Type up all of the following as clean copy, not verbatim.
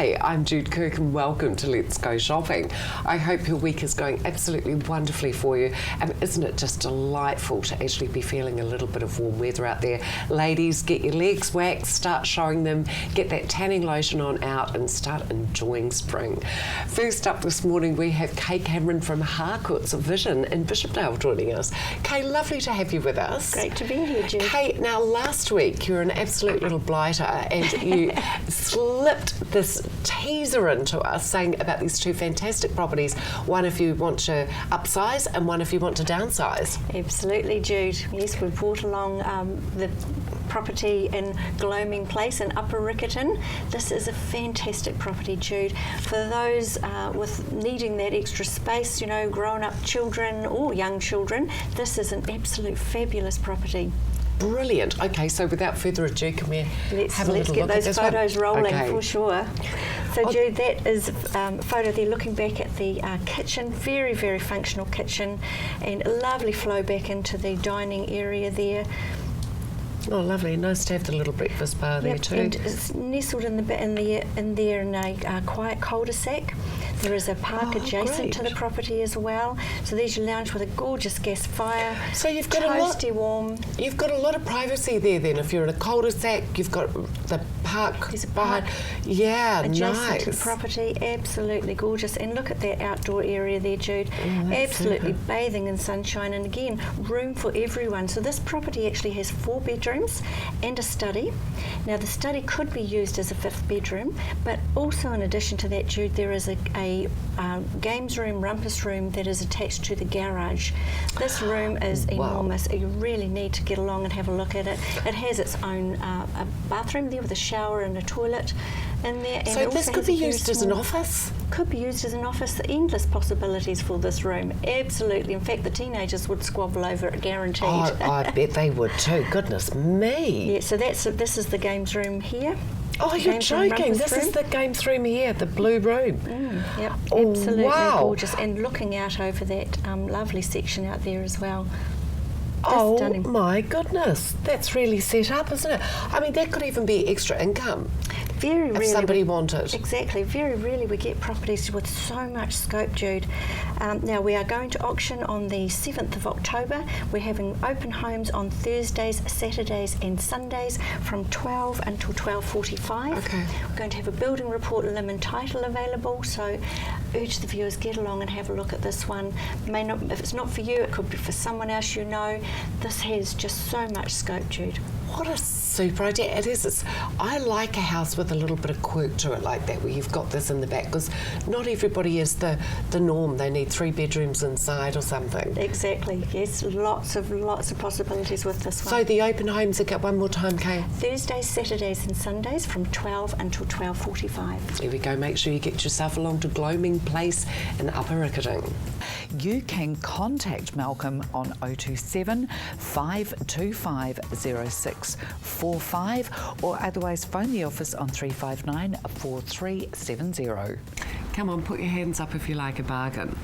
Hi, I'm Jude Kirk and welcome to Let's Go Shopping. I hope your week is going absolutely wonderfully for you. And isn't it just delightful to actually be feeling a little bit of warm weather out there? Ladies, get your legs waxed, start showing them, get that tanning lotion on out and start enjoying spring. First up this morning we have Kay Cameron from Harcourt's Vision in Bishopdale joining us. Kay, lovely to have you with us. Great to be here, Jude. Kay, now last week you were an absolute little blighter and you slipped this teaser into us saying about these two fantastic properties, one if you want to upsize and one if you want to downsize. Absolutely, Jude. Yes, we've brought along the property in Gloaming Place in Upper Riccarton. This is a fantastic property, Jude. For those with needing that extra space, you know, grown-up children or young children, this is an absolute fabulous property. Brilliant. Okay, so without further ado, can we have a little look at this one? Let's get those photos rolling, okay. For sure. So Jude, that is a photo there looking back at the kitchen, very, very functional kitchen, and a lovely flow back into the dining area there. Oh, lovely. Nice to have the little breakfast bar there too. And it's nestled in there in a quiet cul-de-sac. There is a park adjacent to the property as well. So there's your lounge with a gorgeous gas fire. So you've got toasty warm. You've got a lot of privacy there then. If you're in a cul-de-sac, you've got the park. There's a park adjacent to the property. Absolutely gorgeous. And look at that outdoor area there, Jude. Absolutely super. Bathing in sunshine, and again, room for everyone. So this property actually has 4 bedrooms and a study. Now the study could be used as a 5th bedroom, but also in addition to that, Jude, there is a games room, rumpus room that is attached to the garage. This room is enormous. You really need to get along and have a look at it. It has its own a bathroom there with a shower and a toilet in there. And so this could be used as an office? Could be used as an office. Endless possibilities for this room. Absolutely. In fact, the teenagers would squabble over it, guaranteed. Oh, I bet they would too. Goodness me. Yeah, so this is the games room here. Oh, you're joking. This is the games room here, the blue room. Yep, absolutely gorgeous. And looking out over that lovely section out there as well. Oh, stunning. My goodness. That's really set up, isn't it? I mean, that could even be extra income. Very rarely. If somebody wanted. Exactly. Very rarely we get properties with so much scope, Jude. Now we are going to auction on the 7th of October. We're having open homes on Thursdays, Saturdays and Sundays from 12 until 12:45. Okay. We're going to have a building report, limb and title available, so urge the viewers get along and have a look at this one. If it's not for you, it could be for someone else you know. This has just so much scope, Jude. What a super idea. It is. I like a house with a little bit of quirk to it like that, where you've got this in the back, because not everybody is the norm. They need 3 bedrooms inside or something. Exactly, yes. Lots of possibilities with this one. So the open homes again, one more time, Kay. Thursdays, Saturdays and Sundays from 12 until 12:45. There we go. Make sure you get yourself along to Gloaming Place in Upper Riccarton. You can contact Malcolm on 027 525 0645 or otherwise phone the office on 359 4370. Come on, put your hands up if you like a bargain.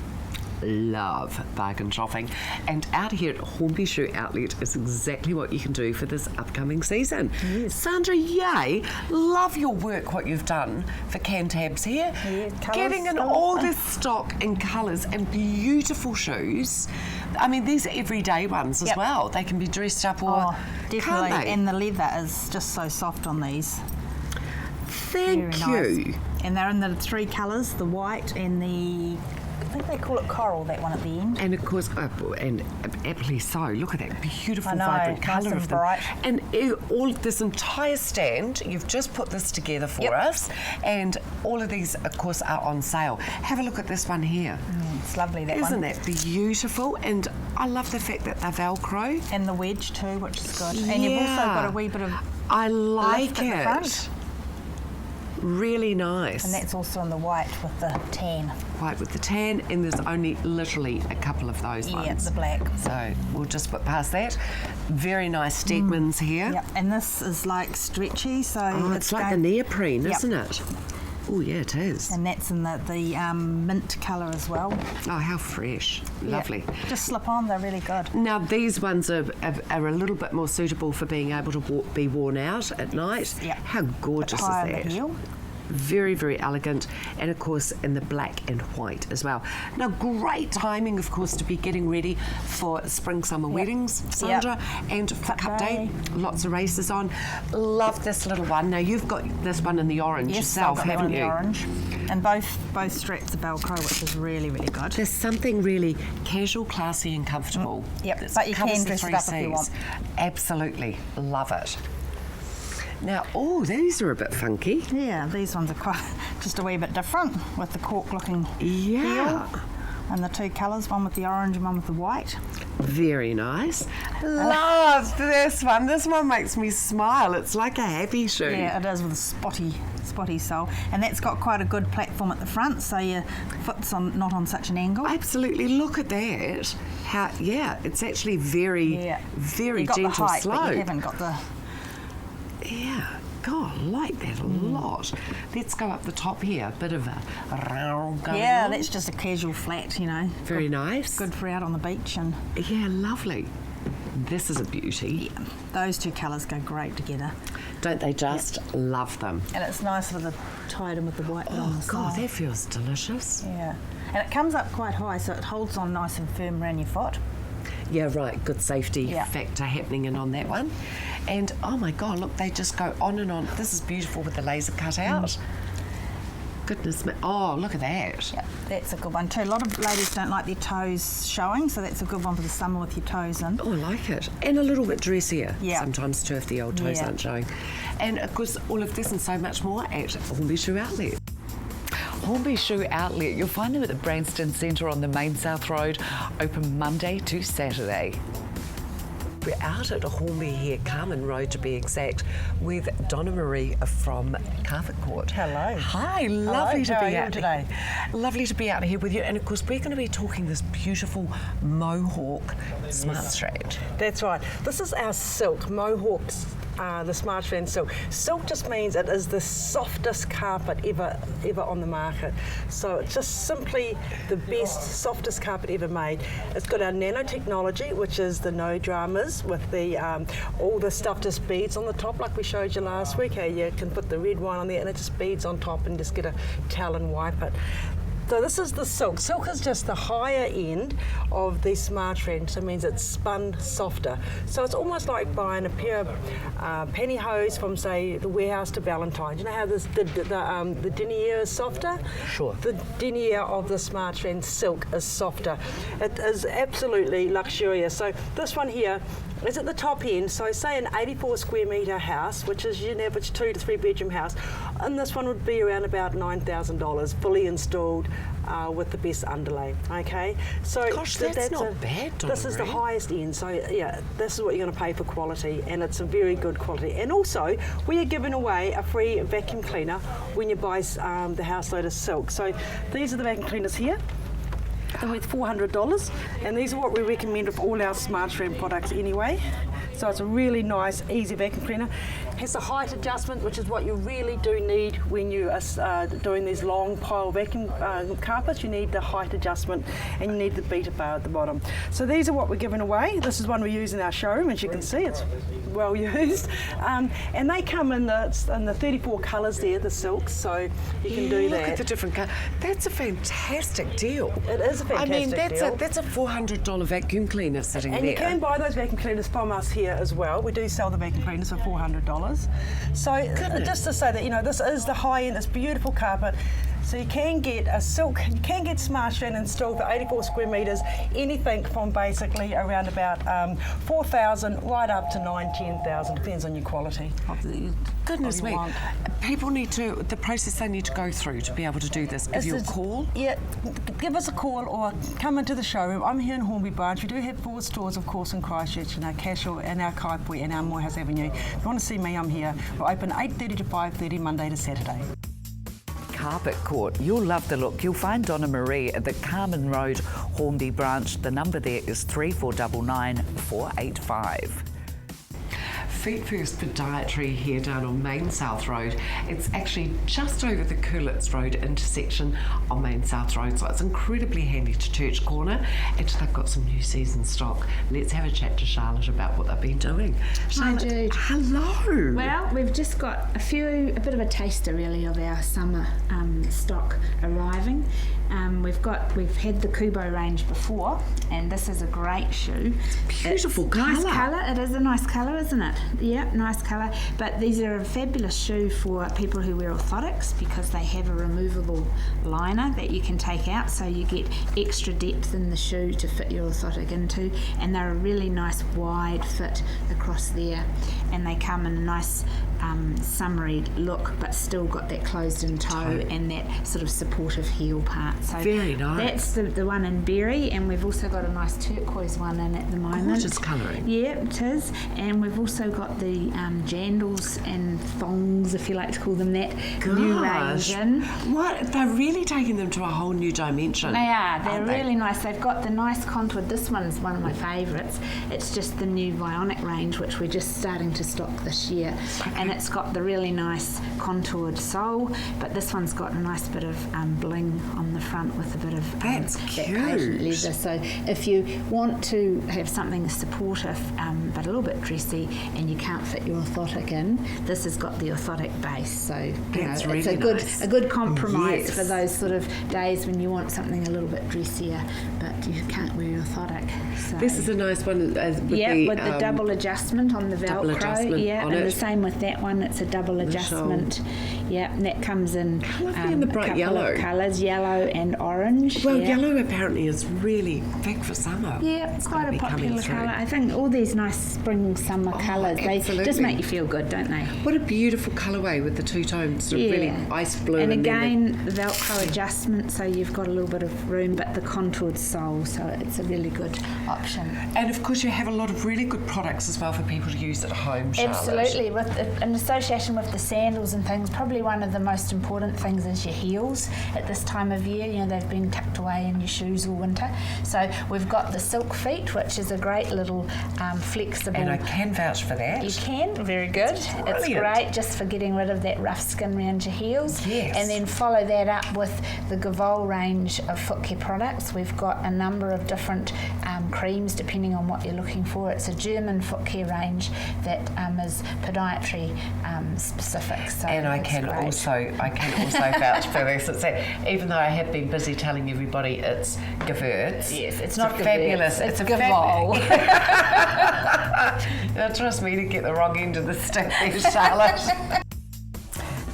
Love bargain shopping, and out here at Hornby Shoe Outlet is exactly what you can do for this upcoming season. Yes. Sandra, yay, love your work, what you've done for Cantabs here. Yeah, getting in all this stock in colours and beautiful shoes. I mean, these are everyday ones as well. They can be dressed up or definitely, can't they? and the leather is just so soft on these. Thank Very you. nice. And they're in the 3 colours, the white and the, I think they call it coral, that one at the end. And of course, and aptly so. Look at that beautiful, vibrant nice colour and of them. bright. And all this entire stand, you've just put this together for us, and all of these, of course, are on sale. Have a look at this one here. It's lovely, that one. Isn't that beautiful? And I love the fact that they're Velcro. And the wedge too, which is good. And you've also got a wee bit of I like lift at the front. it. Really nice. And that's also in the white with the tan. White with the tan, and there's only literally a couple of those ones. Yeah, the black. So we'll just put past that. Very nice Stegmans here. Yep, and this is like stretchy, so it's like the neoprene, Yep. isn't it? Oh yeah, it is. And that's in the mint colour as well. Oh, how fresh. Lovely. Yeah, just slip on, they're really good. Now these ones are a little bit more suitable for being able to be worn out at night. Yep. How gorgeous is High on that? the heel. Very, very elegant, and of course in the black and white as well. Now, great timing, of course, to be getting ready for spring summer weddings, Sandra, and for Cup Day. Lots of races on. Love this little one. Now, you've got this one in the orange yourself, I've got haven't that you? one in the orange. And both straps are Velcro, which is really, really good. There's something really casual, classy, and comfortable. Yep, that but you covers can the dress it three up if you Cs. want. Absolutely, love it. Now, these are a bit funky. Yeah, these ones are quite just a wee bit different with the cork-looking Yeah. heel and the two colours, one with the orange and one with the white. Very nice. Love this one. This one makes me smile. It's like a happy shoe. Yeah, it is with a spotty sole, and that's got quite a good platform at the front, so your foot's not on such an angle. Absolutely. Look at that. How? Yeah, it's actually very, very you got gentle the height, slope. but you haven't got the. Yeah, God, I like that a lot. Let's go up the top here. Bit of a round going Yeah, on. that's just a casual flat, you know. Very nice. Good for out on the beach and. Yeah, lovely. This is a beauty. Yeah, those two colours go great together. Don't they just love them? And it's nice with the tied in with the white bit on Oh, the God, side. that feels delicious. Yeah, and it comes up quite high, so it holds on nice and firm around your foot. Yeah, right. Good safety Yeah. factor happening in on that one. And, oh, my God, look, they just go on and on. This is beautiful with the laser cut out. Goodness me. Oh, look at that. Yeah, that's a good one too. A lot of ladies don't like their toes showing, so that's a good one for the summer with your toes in. Oh, I like it. And a little bit dressier sometimes too if the old toes Yeah. aren't showing. And, of course, all of this and so much more at Hornby Shoe Outlet. Hornby Shoe Outlet, you'll find them at the Branston Centre on the Main South Road, open Monday to Saturday. We're out at Hornby here, Carmen Road to be exact, with Donna Marie from Carpet Court. Hello. Hi, lovely to how be are you out today? Lovely to be out here with you. And of course, we're going to be talking this beautiful Mohawk Smart Strand. That's right. This is our silk, Mohawks, the Smart Strand silk. Silk just means it is the softest carpet ever on the market. So it's just simply the best, softest carpet ever made. It's got our nanotechnology, which is the no dramas with the all the stuff just beads on the top, like we showed you last week. How you can put the red wine on there and it just beads on top and just get a towel and wipe it. So this is the silk. Silk is just the higher end of the Smart Strand, so it means it's spun softer. So it's almost like buying a pair of pantyhose from, say, the warehouse to Valentine's. You know how the denier is softer? Sure. The denier of the Smart Strand silk is softer. It is absolutely luxurious. So this one here is at the top end, so say an 84 square metre house, which is your average 2 to 3 bedroom house, and this one would be around about $9,000, fully installed with the best underlay. Okay, so Gosh, that's not bad, Donna This is the Marie. highest end, so yeah, this is what you're going to pay for quality, and it's a very good quality. And also, we are giving away a free vacuum cleaner when you buy the house load of silk. So these are the vacuum cleaners here. They're worth $400, and these are what we recommend of all our Smart Strand products anyway. So it's a really nice, easy vacuum cleaner. Has a height adjustment, which is what you really do need when you are doing these long pile vacuum carpets. You need the height adjustment, and you need the beater bar at the bottom. So these are what we're giving away. This is one we use in our showroom, as you can see, it's well used. And they come in the 34 colours there, the silks, so you can do that. Look at the different colours. That's a fantastic deal. It is a fantastic I mean, that's deal. that's a $400 vacuum cleaner sitting And there. you can buy those vacuum cleaners from us here as well. We do sell the vacuum cleaners for $400. So just to say that, you know, this is the high end, this beautiful carpet. So you can get a silk, you can get Smart Strand installed for 84 square metres, anything from basically around about 4,000 right up to 10,000, depends on your quality. Goodness what you me. want. People need to, the process they need to go through to be able to do this. Give you a call. Yeah, give us a call or come into the showroom. I'm here in Hornby branch. We do have 4 stores, of course, in Christchurch, in our Cashel, and our Kaipui, and our Morehouse Avenue. If you want to see me, I'm here. We're open 8:30 to 5:30, Monday to Saturday. Carpet Court. You'll love the look. You'll find Donna Marie at the Carmen Road Hornby branch. The number there is 3499 485. Feet First Podiatry here down on Main South Road. It's actually just over the Curlitz Road intersection on Main South Road, so it's incredibly handy to Church Corner, and they've got some new season stock. Let's have a chat to Charlotte about what they've been doing. Charlotte, Hi, Jude. hello. Well, we've just got a bit of a taster really of our summer stock arriving. We've had the Kubo range before, and this is a great shoe. Beautiful colour. Nice colour. It is a nice colour, isn't it? Yeah, nice colour. But these are a fabulous shoe for people who wear orthotics because they have a removable liner that you can take out, so you get extra depth in the shoe to fit your orthotic into, and they're a really nice wide fit across there, and they come in a nice summery look, but still got that closed-in toe and that sort of supportive heel part. So very nice. That's the one in berry, and we've also got a nice turquoise one in at the moment. Gorgeous colouring. Yeah, it is. And we've also got the jandals and thongs, if you like to call them that, new range in. What? They're really taking them to a whole new dimension. They are. They're aren't they? really nice. They've got the nice contoured. This one's one of my favourites. It's just the new Bionic range, which we're just starting to stock this year. And it's got the really nice contoured sole, but this one's got a nice bit of bling on the front with a bit of That's that cute. patent leather. So if you want to have something supportive but a little bit dressy and you can't fit your orthotic in, this has got the orthotic base. So you know, That's it's really a good compromise Yes. for those sort of days when you want something a little bit dressier, but you can't wear your orthotic. So. This is a nice one. With the double adjustment on the double Velcro. adjustment Yeah, on and it. the same with that one. It's a double adjustment. Yeah, and that comes in Lovely in the bright a couple yellow. of colours, yellow and orange. Well, yeah. yellow apparently is really big for summer. Yeah, it's quite gonna a be coming popular through. colour. I think all these nice spring, summer colours, they absolutely. just make you feel good, don't they? What a beautiful colourway with the two tones, sort of really ice blue. And then again, the Velcro adjustment, so you've got a little bit of room, but the contoured sole, so it's a really good option. and of course, you have a lot of really good products as well for people to use at home, Charlotte. Absolutely. In association with the sandals and things, probably one of the most important things is your heels at this time of year. You know, they've been tucked away in your shoes all winter. So we've got the silk feet, which is a great little flexible. And I can vouch for that. You can, very good. It's brilliant. great just for getting rid of that rough skin around your heels. Yes. And then follow that up with the Gavol range of foot care products. We've got a number of different creams depending on what you're looking for. It's a German foot care range that is podiatry specific. So And I it's can great. also vouch for this. It's even though I have been busy telling everybody it's Gewürz. Yes, it's a not fabulous. Gewürz, it's a Gavol. Now, trust me to get the wrong end of the stick there, Charlotte.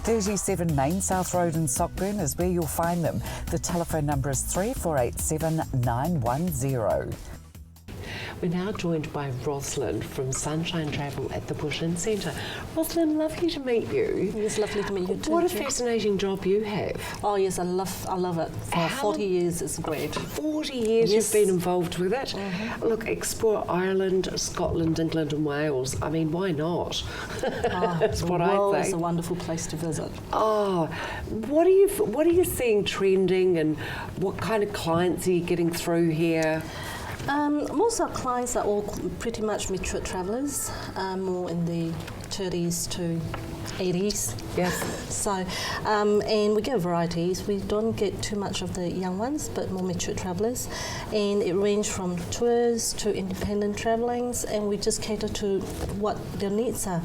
37 Main South Road in Sockburn is where you'll find them. The telephone number is 3487 910. We're now joined by Rosalind from Sunshine Travel at the Bush Inn Centre. Rosalind, lovely to meet you. It's lovely to meet you too. What a Jill. fascinating job you have. Oh yes, I love it. For How- 40 years, it's great. 40 years Yes. you've been involved with it. Look, explore Ireland, Scotland, England and Wales. I mean, why not? That's the what world I is a think. wonderful place to visit. Oh, what are you seeing trending, and what kind of clients are you getting through here? Most of our clients are all pretty much mature travellers, more in the 30s to 80s. Yes. So, and we get varieties. We don't get too much of the young ones, but more mature travellers. And it ranges from tours to independent travellings, and we just cater to what their needs are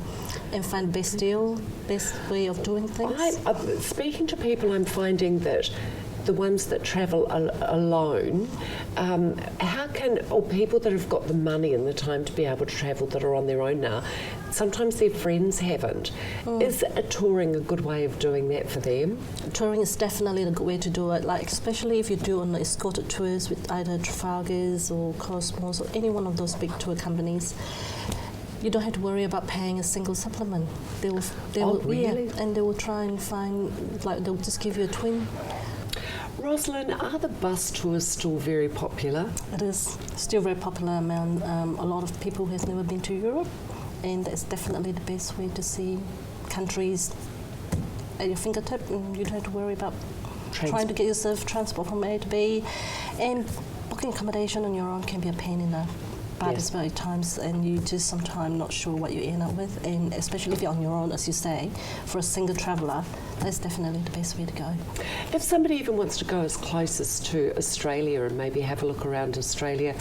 and find best deal, best way of doing things. Speaking to people, I'm finding that the ones that travel alone, or people that have got the money and the time to be able to travel that are on their own now, sometimes their friends haven't. Is touring a good way of doing that for them? Touring is definitely a good way to do it, like especially if you do on escorted tours with either Trafalgar's or Cosmos or any one of those big tour companies. You don't have to worry about paying a single supplement. They will, really? and they will try and find, like they'll just give you a twin. Rosalind, are the bus tours still very popular? It is still very popular among a lot of people who has never been to Europe, and that's definitely the best way to see countries at your fingertip, and you don't have to worry about trying to get yourself transport from A to B, and booking accommodation on your own can be a pain in the but it's very times, and you just sometimes not sure what you end up with, and especially if you're on your own, as you say, for a single traveller, that's definitely the best way to go. If somebody even wants to go as close as to Australia and maybe have a look around Australia,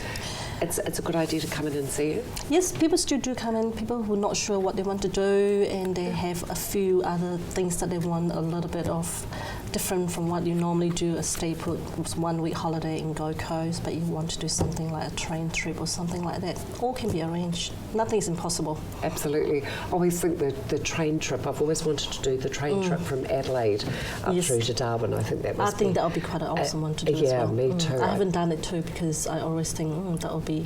it's a good idea to come in and see you? Yes, people still do come in, people who are not sure what they want to do, and they have a few other things that they want a little bit of different from what you normally do, a stay put 1 week holiday in Gold Coast, but you want to do something like a train trip or something like that. All can be arranged. Nothing is impossible. Absolutely. I always think the train trip, I've always wanted to do the train trip from Adelaide up through to Darwin. I think that must I think that would be quite an awesome one to do as well. Yeah, me too. I haven't done it too because I always think that would be,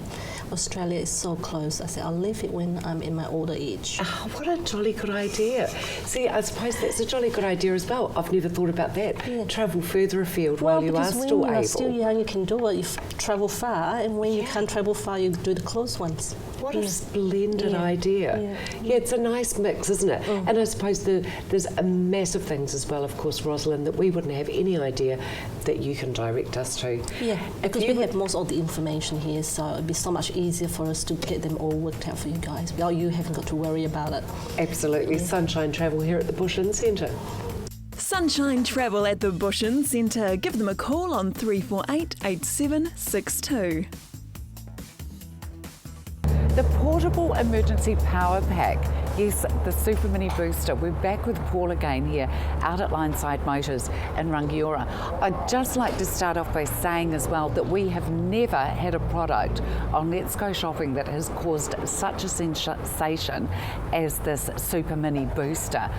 Australia is so close. I say I'll leave it when I'm in my older age. Oh, what a jolly good idea. See, I suppose that's a jolly good idea as well. I've never thought about that. Yeah. Travel further afield while you are because still when you able. are still young, you can do it. You travel far, and when you can't travel far, you do the close ones. What a splendid idea. Yeah. It's a nice mix, isn't it? And I suppose there's a massive things as well, of course, Rosalind, that we wouldn't have any idea that you can direct us to. Yeah, If because you we have most of the information here, so it'd be so much easier for us to get them all worked out for you guys. Well, you haven't got to worry about it. Absolutely. Sunshine Travel here at the Bush Inn Centre. Sunshine Travel at the Bush Inn Centre. Give them a call on 348 8762. The portable emergency power pack. Yes, the Super Mini Booster. We're back with Paul again here out at Lineside Motors in Rangiora. I'd just like to start off by saying as well that we have never had a product on Let's Go Shopping that has caused such a sensation as this Super Mini Booster.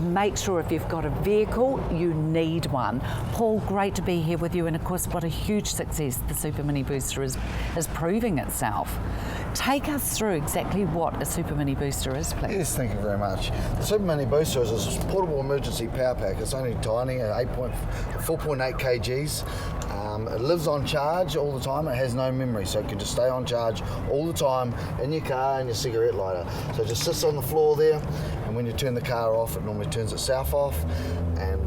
Make sure if you've got a vehicle, you need one. Paul, great to be here with you, and of course what a huge success the Super Mini Booster is proving itself. Take us through exactly what a Super Mini Booster is, please. Yes, thank you very much. The Super Mini Booster is a portable emergency power pack. It's only tiny, 4.8 kgs. It lives on charge all the time. It has no memory, so it can just stay on charge all the time in your car and your cigarette lighter. So it just sits on the floor there, and when you turn the car off, it normally turns itself off, and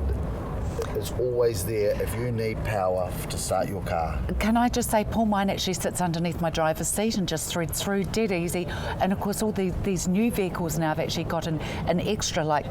it's always there if you need power to start your car. Can I just say, Paul, mine actually sits underneath my driver's seat and just threads through dead easy. And of course, all these new vehicles now have actually got an extra, like,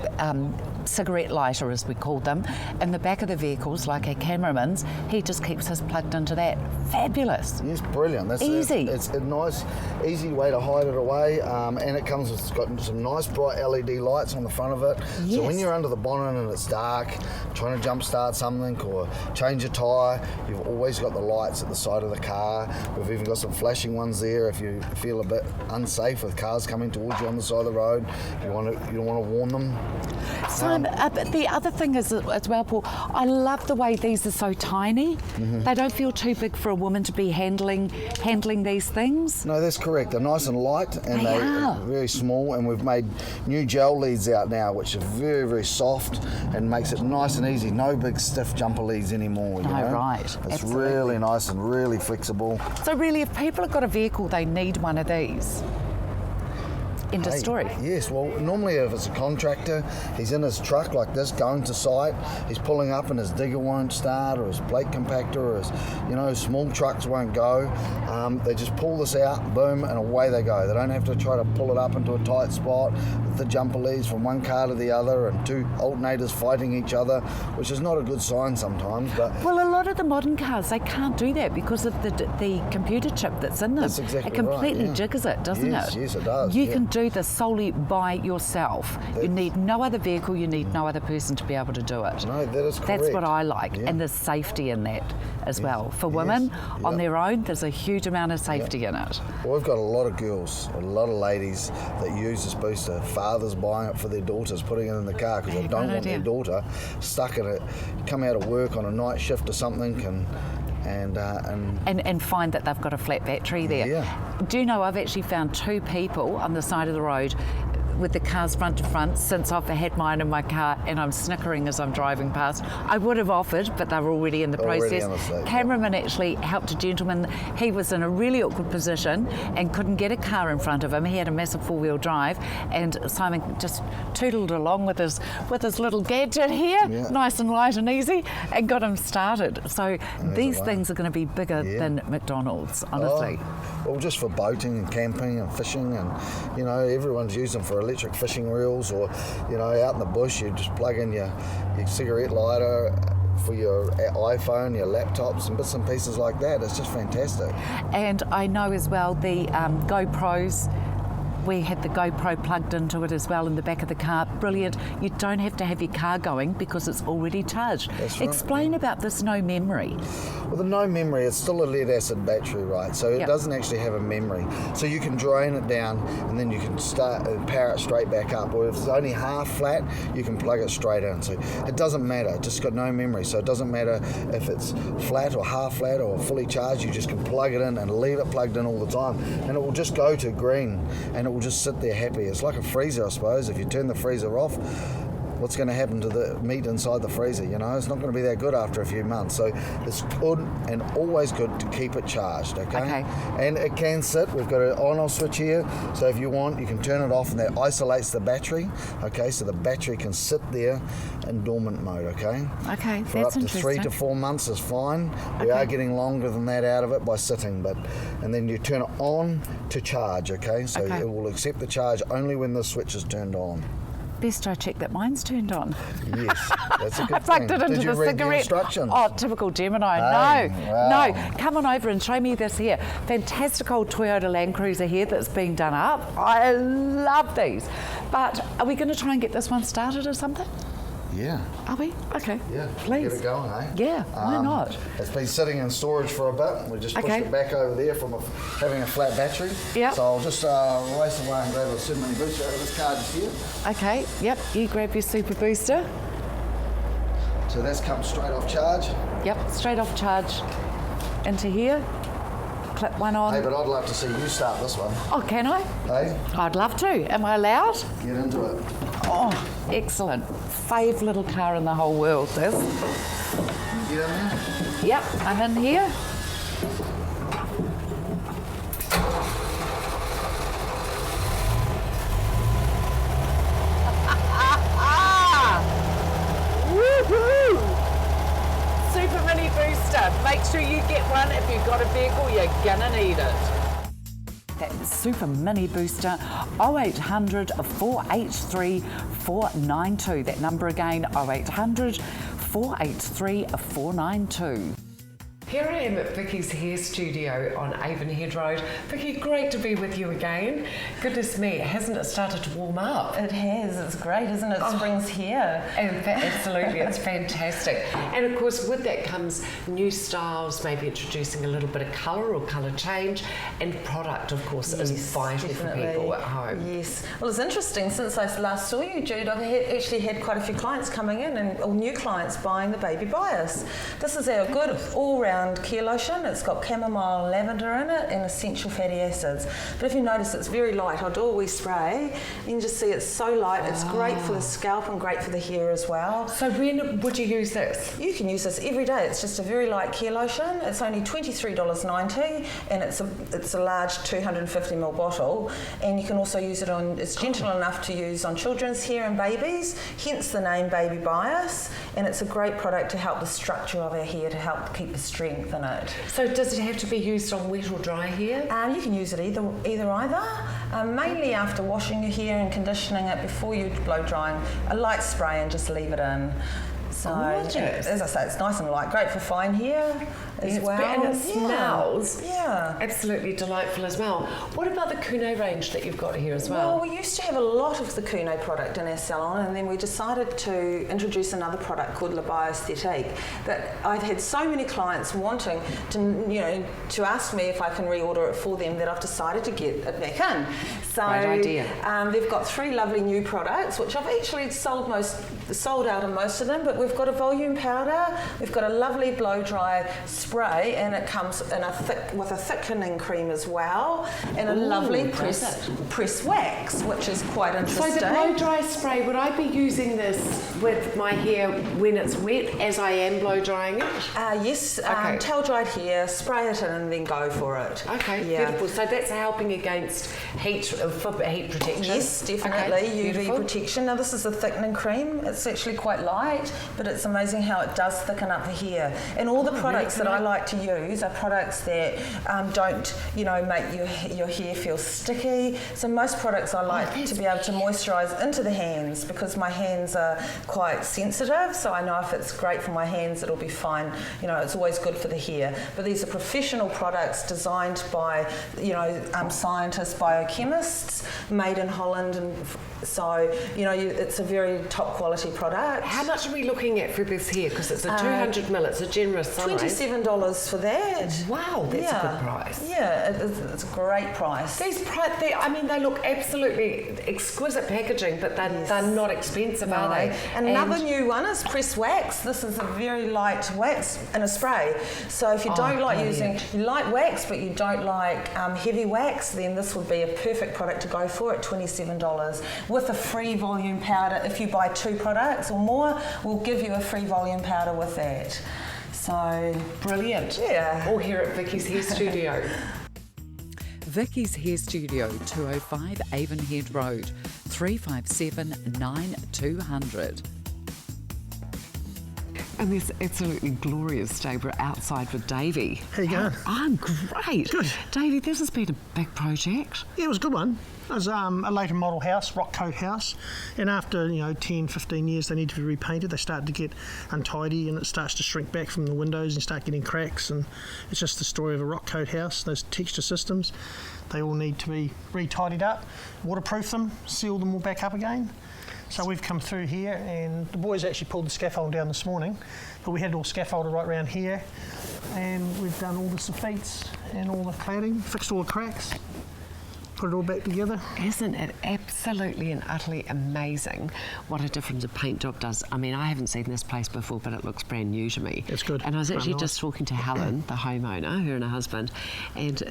cigarette lighter, as we call them, in the back of the vehicles, like our cameraman's. He just keeps us plugged into that. Fabulous. Yes, brilliant. That's easy. It's a nice, easy way to hide it away, and it's got some nice bright LED lights on the front of it. Yes. So when you're under the bonnet and it's dark, trying to jumpstart something or change a tyre, you've always got the lights at the side of the car. We've even got some flashing ones there if you feel a bit unsafe with cars coming towards you on the side of the road. You don't want to warn them. So but the other thing is as well, Paul, I love the way these are so tiny. They don't feel too big for a woman to be handling these things. No, that's correct. They're nice and light, and They are. very small, and we've made new gel leads out now which are very, very soft and makes it nice and easy. No big stiff jumper leads anymore. You know? Right. It's Absolutely. really nice and really flexible. So really, if people have got a vehicle, they need one of these. End of story. Yes, well, normally if it's a contractor, he's in his truck like this, going to site, he's pulling up and his digger won't start, or his plate compactor, or his, small trucks won't go. They just pull this out, boom, and away they go. They don't have to try to pull it up into a tight spot with the jumper leads from one car to the other and two alternators fighting each other, which is not a good sign sometimes. But Well, a lot of the modern cars, they can't do that because of the computer chip that's in them. That's exactly it completely right, yeah. jiggers it, doesn't Yes, it? yes, it does, You yeah. can do this solely by yourself. You need no other vehicle, you need no other person to be able to do it. No, that is correct. That's what I like, Yeah. and there's safety in that as well. For women, on their own, there's a huge amount of safety in it. Well, we've got a lot of girls, a lot of ladies that use this booster. Fathers buying it for their daughters, putting it in the car because they don't want their daughter stuck in it. Come out of work on a night shift or something And find that they've got a flat battery there. Yeah. Do you know, I've actually found two people on the side of the road with the cars front to front since I've had mine in my car, and I'm snickering as I'm driving past. I would have offered, but they were already in the process. Cameraman actually helped a gentleman. He was in a really awkward position and couldn't get a car in front of him. He had a massive four-wheel drive, and Simon just tootled along with his little gadget here, nice and light and easy, and got him started. So these things are going to be bigger than McDonald's, honestly. Well, just for boating and camping and fishing, and you know, everyone's using them for electric fishing reels, or you know, out in the bush you just plug in your cigarette lighter for your iPhone, your laptops and bits and pieces like that. It's just fantastic. And I know as well the GoPros, we had the GoPro plugged into it as well in the back of the car. Brilliant. You don't have to have your car going because it's already charged. That's right. Explain about this no memory. Well, the no memory, it's still a lead acid battery, right? So it doesn't actually have a memory. So you can drain it down and then you can start and power it straight back up. Or if it's only half flat, you can plug it straight in. So it doesn't matter. It's just got no memory. So it doesn't matter if it's flat or half flat or fully charged. You just can plug it in and leave it plugged in all the time. And it will just go to green and it will just sit there happy. It's like a freezer, I suppose. If you turn the freezer off, what's going to happen to the meat inside the freezer? You know, it's not going to be that good after a few months. So it's good and always good to keep it charged, okay? And it can sit. We've got an on-off switch here. So if you want, you can turn it off and that isolates the battery, okay? So the battery can sit there in dormant mode, okay? Okay, for up to 3 to 4 months is fine. We are getting longer than that out of it by sitting, and then you turn it on to charge, okay? So it will accept the charge only when the switch is turned on. Best I check that mine's turned on. Yes, that's a good I plugged thing. it into Did you the read cigarette. the instructions? Oh, typical Gemini. No. Come on over and show me this here. Fantastic old Toyota Land Cruiser here that's being done up. I love these. But are we going to try and get this one started or something? Yeah. Are we? Okay. Yeah. Please. Get it going, eh? Yeah, why not? It's been sitting in storage for a bit. We just pushed it back over there from having a flat battery. Yep. So I'll just race away and grab a Super Mini booster out of this card just here. Okay, yep. You grab your Super Booster. So that's come straight off charge. Yep, straight off charge into here. Clip one on. Hey, but I'd love to see you start this one. Oh, can I? Hey? I'd love to. Am I allowed? Get into it. Oh, excellent. Fave little car in the whole world, this. Get in there? Yep, I'm in here. Woohoo! Super Mini Booster. Make sure you get one. If you've got a vehicle, you're gonna need it. That Super Mini Booster, 0800 483 492. That number again, 0800 483 492. Here I am at Vicky's hair studio on Avonhead Road. Vicky, great to be with you again. Goodness me, hasn't it started to warm up? It has, it's great, isn't it? Spring's here. Absolutely, it's fantastic. And of course with that comes new styles, maybe introducing a little bit of colour or colour change, and product of course is vital for people at home. Yes, well it's interesting, since I last saw you, Jude, I've actually had quite a few clients coming in, or new clients buying the Baby Bias. This is our good all-round care lotion. It's got chamomile and lavender in it and essential fatty acids. But if you notice, it's very light. I'd always spray. You can just see it's so light. It's great for the scalp and great for the hair as well. So when would you use this? You can use this every day. It's just a very light care lotion. It's only $23.90 and it's a large 250ml bottle. And you can also use it on, it's gentle enough to use on children's hair and babies, hence the name Baby Bias. And it's a great product to help the structure of our hair, to help keep the strength in it. So does it have to be used on wet or dry hair? You can use it either. Mainly after washing your hair and conditioning it before you blow drying. A light spray and just leave it in. So, as I say, it's nice and light. Great for fine hair as well. And it smells yeah, absolutely delightful as well. What about the Kuno range that you've got here as well? Well, we used to have a lot of the Kuno product in our salon, and then we decided to introduce another product called La Bioesthetique. That I've had so many clients wanting to, to ask me if I can reorder it for them, that I've decided to get it back in. So Great idea. They've got 3 lovely new products, which I've actually sold out of most of them, but we've got a volume powder, we've got a lovely blow dry spray, and it comes in with a thickening cream as well, and a lovely press wax, which is quite interesting. So the blow dry spray, would I be using this with my hair when it's wet as I am blow drying it? Yes, towel dried hair, spray it in and then go for it. Okay, yeah. beautiful. So that's helping against heat, for heat protection? Yes, definitely, okay, UV protection. Now this is a thickening cream. It's actually quite light, but it's amazing how it does thicken up the hair. And all the products that I like to use are products that don't, make your hair feel sticky. So most products I like to be able to moisturise into the hands, because my hands are quite sensitive, so I know if it's great for my hands it'll be fine. It's always good for the hair. But these are professional products designed by scientists, biochemists, made in Holland, and so it's a very top quality product. How much are we looking at for this here? Because it's a 200 ml, it's a generous size. $27 for that. Wow, that's a good price. Yeah, it's a great price. They look absolutely exquisite packaging, but they're not expensive, are they? And another new one is press wax. This is a very light wax in a spray. So if you don't like using light wax, but you don't like heavy wax, then this would be a perfect product to go for at $27. With a free volume powder, if you buy 2 products or more, we'll give you a free volume powder with that. So brilliant. Yeah. All here at Vicky's Hair Studio. Vicky's Hair Studio, 205 Avonhead Road, 357 9200. And this absolutely glorious day. We're outside with Davey. How you going? I'm great. Good. Davey, this has been a big project. Yeah, it was a good one. It was a later model house, rock coat house, and after 10, 15 years they need to be repainted. They start to get untidy and it starts to shrink back from the windows and you start getting cracks, and it's just the story of a rock coat house. Those texture systems, they all need to be re-tidied up, waterproof them, seal them all back up again. So we've come through here, and the boys actually pulled the scaffold down this morning, but we had it all scaffolded right around here, and we've done all the sophites and all the cladding, fixed all the cracks, put it all back together. Isn't it absolutely and utterly amazing what a difference a paint job does? I mean, I haven't seen this place before, but it looks brand new to me. It's good. And I was It's actually nice. just talking to Helen, the homeowner, her and her husband, and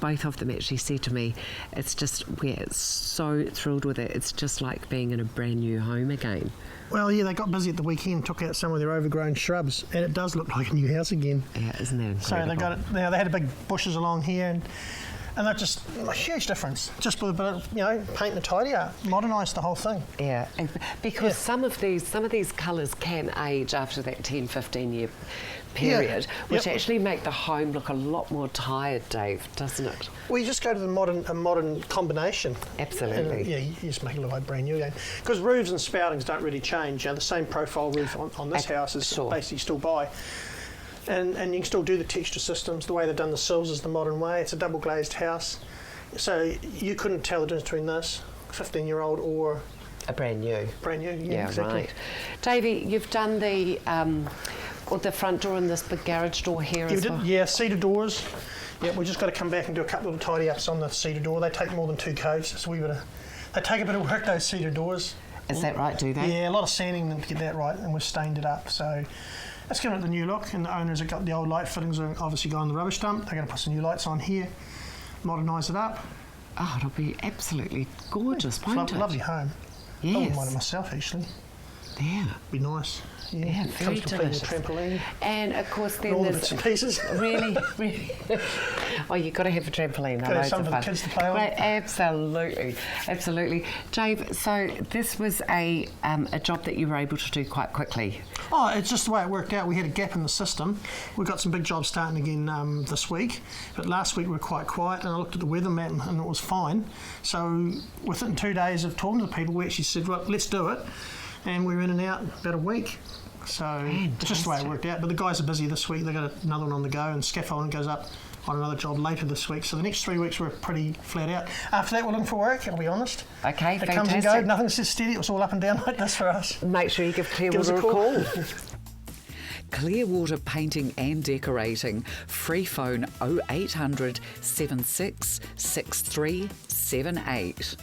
both of them actually said to me, it's just, we're so thrilled with it. It's just like being in a brand new home again. Well, yeah, they got busy at the weekend, took out some of their overgrown shrubs, and it does look like a new house again. Yeah, isn't that incredible? So they got it. Now they had big bushes along here, and they're just a huge difference. Just with a bit of paint and tidy up, modernised the whole thing. Yeah, because some of these colours can age after that 10, 15 year period, which actually make the home look a lot more tired, Dave, doesn't it? Well, you just go to a modern combination. Absolutely. And, you just make it look like brand new again. Because roofs and spoutings don't really change. The same profile roof on this house is basically still by. And you can still do the texture systems. The way they've done the sills is the modern way. It's a double glazed house. So you couldn't tell the difference between this 15-year-old or a brand new. Brand new, Yeah, exactly. right. Davey, you've done the front door and this big garage door here as well. Yeah, cedar doors. Yeah, we just got to come back and do a couple of tidy ups on the cedar door. They take more than 2 coats, so they take a bit of work, those cedar doors. Is that right, do they? Yeah, a lot of sanding to get that right, and we've stained it up. So that's giving it the new look, and the owners have got the old light fittings are obviously going on the rubbish dump. They're going to put some new lights on here, modernise it up. Oh, it'll be absolutely gorgeous, won't it? Lovely home. Yes. I wouldn't mind it myself, actually. Yeah. Be nice. Yeah, very comes complete with delicious. trampoline. And of course, then all the there's bits and pieces. really. Oh, you've got to have a trampoline. Got to have something for the kids to play on. Right, absolutely. Dave, so this was a job that you were able to do quite quickly. Oh, it's just the way it worked out. We had a gap in the system. We've got some big jobs starting again this week, but last week we were quite quiet, and I looked at the weather map and it was fine. So within 2 days of talking to the people, we actually said, well, let's do it. And we were in and out about a week. So it's just the way it worked out. But the guys are busy this week. They've got another one on the go, and scaffolding goes up on another job later this week. So the next 3 weeks we're pretty flat out. After that, we're looking for work, I'll be honest. Okay, it fantastic. comes and goes. Nothing sits steady. It's all up and down like this for us. Make sure you give Clearwater us a call. Clearwater Painting and Decorating. Free phone 0800 76 63 78.